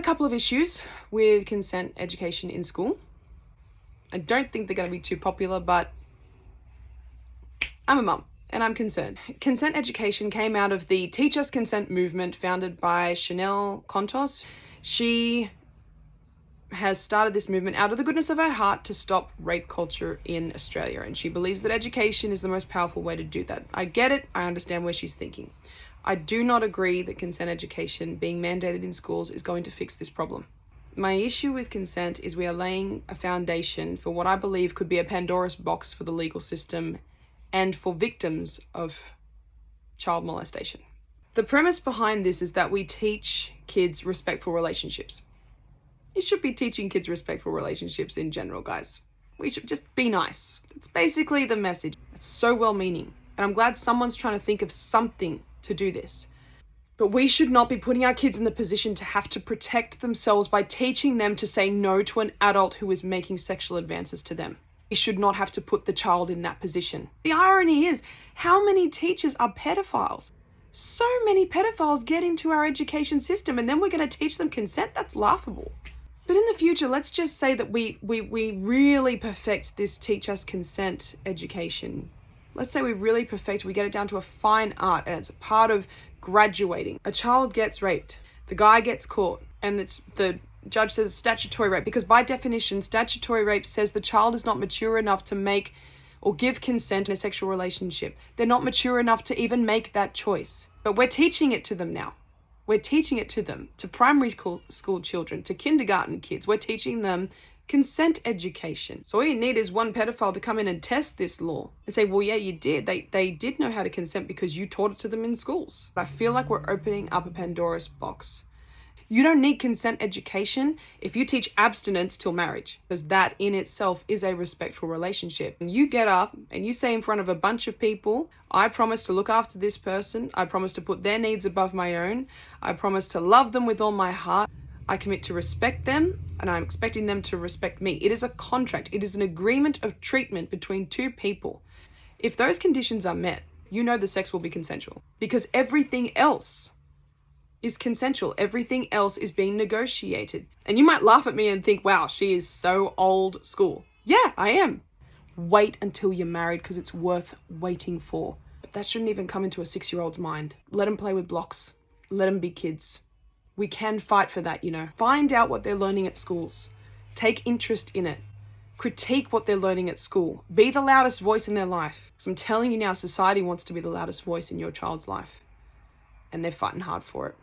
couple of issues with consent education in school. I don't think they're going to be too popular, but I'm a mum and I'm concerned. Consent education came out of the Teach Us Consent movement founded by Chanel Contos. She has started this movement out of the goodness of her heart to stop rape culture in Australia, and she believes that education is the most powerful way to do that. I get it. I understand where she's thinking. I do not agree that consent education being mandated in schools is going to fix this problem. My issue with consent is we are laying a foundation for what I believe could be a Pandora's box for the legal system and for victims of child molestation. The premise behind this is that we teach kids respectful relationships. You should be teaching kids respectful relationships in general, guys. We should just be nice. It's basically the message. It's so well-meaning. And I'm glad someone's trying to think of something to do this. But we should not be putting our kids in the position to have to protect themselves by teaching them to say no to an adult who is making sexual advances to them. We should not have to put the child in that position. The irony is, how many teachers are pedophiles? So many pedophiles get into our education system, and then we're going to teach them consent? That's laughable. But in the future, let's just say that we really perfect this Teach Us Consent education. Let's say we really perfect, we get it down to a fine art, and it's a part of graduating. A child gets raped, the guy gets caught, and the judge says statutory rape, because by definition, statutory rape says the child is not mature enough to make or give consent in a sexual relationship. They're not mature enough to even make that choice. But we're teaching it to them now. We're teaching it to them, to primary school children, to kindergarten kids. We're teaching them consent education. So all you need is one pedophile to come in and test this law and say, well, yeah, you did. They did know how to consent because you taught it to them in schools. I feel like we're opening up a Pandora's box. You don't need consent education if you teach abstinence till marriage, because that in itself is a respectful relationship. And you get up and you say in front of a bunch of people, I promise to look after this person. I promise to put their needs above my own. I promise to love them with all my heart. I commit to respect them, and I'm expecting them to respect me. It is a contract. It is an agreement of treatment between two people. If those conditions are met, you know the sex will be consensual, because everything else is consensual. Everything else is being negotiated. And you might laugh at me and think, wow, she is so old school. Yeah, I am. Wait until you're married, because it's worth waiting for. But that shouldn't even come into a 6-year-old's mind. Let them play with blocks. Let them be kids. We can fight for that, you know. Find out what they're learning at schools. Take interest in it. Critique what they're learning at school. Be the loudest voice in their life. So I'm telling you now, society wants to be the loudest voice in your child's life. And they're fighting hard for it.